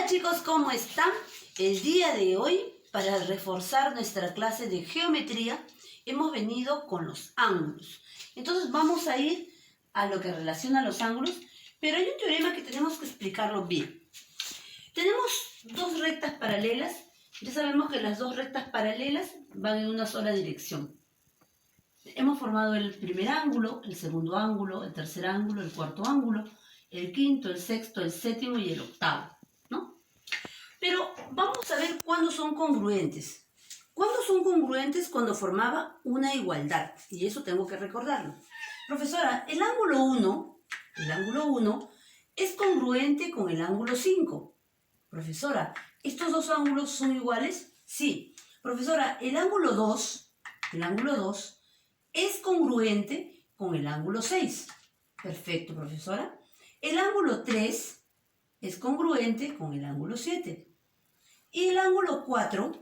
Hola chicos, ¿cómo están? El día de hoy, para reforzar nuestra clase de geometría, hemos venido con los ángulos. Entonces vamos a ir a lo que relaciona a los ángulos, pero hay un teorema que tenemos que explicarlo bien. Tenemos dos rectas paralelas. Ya sabemos que las dos rectas paralelas van en una sola dirección. Hemos formado el primer ángulo, el segundo ángulo, el tercer ángulo, el cuarto ángulo, el quinto, el sexto, el séptimo y el octavo, ¿no? Pero vamos a ver cuándo son congruentes. ¿Cuándo son congruentes? Cuando formaba una igualdad. Y eso tengo que recordarlo. Profesora, el ángulo 1 es congruente con el ángulo 5. Profesora, ¿estos dos ángulos son iguales? Sí. Profesora, el ángulo 2 es congruente con el ángulo 6. Perfecto, profesora. El ángulo 3 es congruente con el ángulo 7. Y el ángulo 4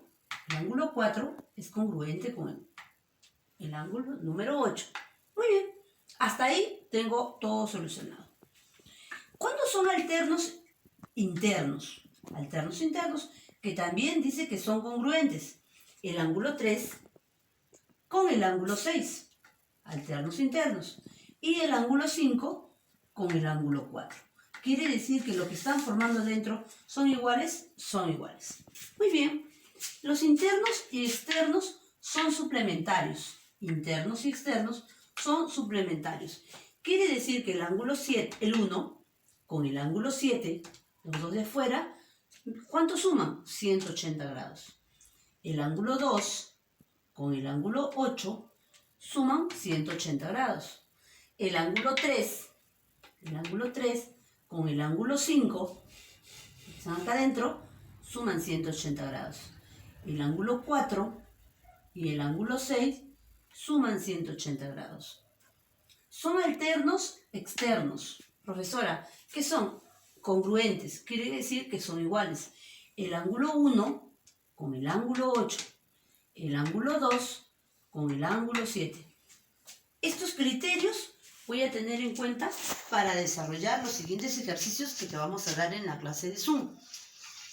es congruente con el ángulo número 8. Muy bien. Hasta ahí tengo todo solucionado. ¿Cuándo son alternos internos? Alternos internos que también dice que son congruentes. El ángulo 3 con el ángulo 6. Alternos internos. Y el ángulo 5 con el ángulo 4. Quiere decir que lo que están formando dentro son iguales, son iguales. Muy bien. Los internos y externos son suplementarios. Internos y externos son suplementarios. Quiere decir que el ángulo 7, el 1 con el ángulo 7, los dos de afuera, ¿cuánto suman? 180 grados. El ángulo 2 con el ángulo 8 suman 180 grados. El ángulo 3 con el ángulo 5, que están acá adentro, suman 180 grados. El ángulo 4 y el ángulo 6 suman 180 grados. Son alternos externos. Profesora, ¿qué son? Congruentes, quiere decir que son iguales. El ángulo 1 con el ángulo 8, el ángulo 2 con el ángulo 7. Estos criterios voy a tener en cuenta para desarrollar los siguientes ejercicios que te vamos a dar en la clase de Zoom.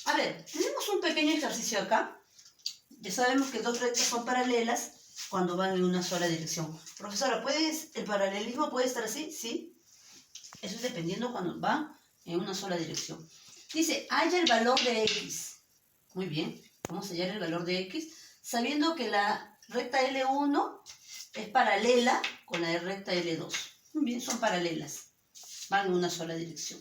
A ver, tenemos un pequeño ejercicio acá. Ya sabemos que dos rectas son paralelas cuando van en una sola dirección. Profesora, ¿el paralelismo puede estar así? Sí. Eso es dependiendo cuando van en una sola dirección. Dice, halla el valor de X. Muy bien, vamos a hallar el valor de X sabiendo que la recta L1 es paralela con la recta L2. Muy bien, son paralelas. Van en una sola dirección.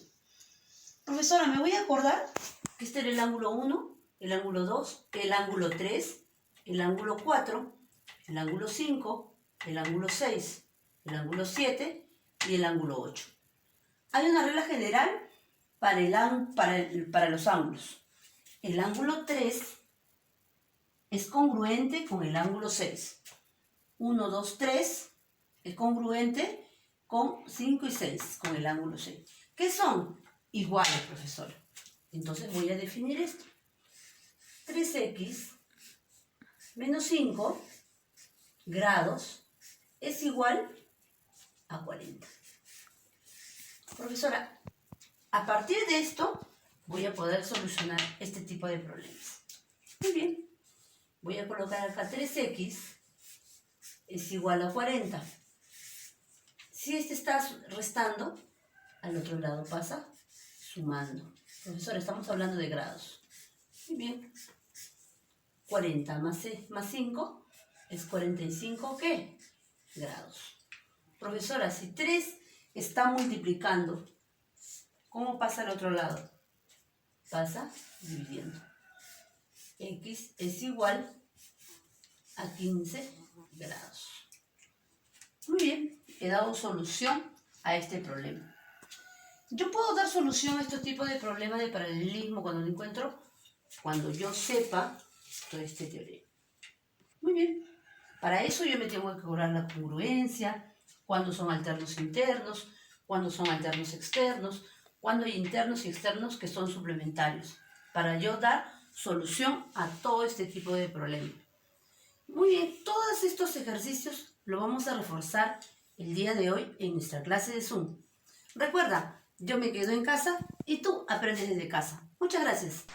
Profesora, me voy a acordar que este era el ángulo 1, el ángulo 2, el ángulo 3, el ángulo 4, el ángulo 5, el ángulo 6, el ángulo 7 y el ángulo 8. Hay una regla general para los ángulos. El ángulo 3 es congruente con el ángulo 6. 1, 2, 3 es congruente con 5 y 6, con el ángulo 6. ¿Qué son? Iguales, profesor. Entonces voy a definir esto. 3x menos 5 grados es igual a 40. Profesora, a partir de esto voy a poder solucionar este tipo de problemas. Muy bien. Voy a colocar acá 3x es igual a 40. Si este está restando, al otro lado pasa sumando. Profesor, estamos hablando de grados. Muy bien. 40 más 5 es 45, ¿qué? Grados. Profesora, si 3 está multiplicando, ¿cómo pasa al otro lado? Pasa dividiendo. X es igual a 15 grados. Muy bien, he dado solución a este problema. Yo puedo dar solución a este tipo de problemas de paralelismo cuando lo encuentro, cuando yo sepa todo este teorema. Muy bien, para eso yo me tengo que cobrar la congruencia, cuándo son alternos internos, cuándo son alternos externos, cuándo hay internos y externos que son suplementarios, para yo dar solución a todo este tipo de problemas. Muy bien, todos estos ejercicios lo vamos a reforzar el día de hoy en nuestra clase de Zoom. Recuerda, yo me quedo en casa y tú aprendes desde casa. Muchas gracias.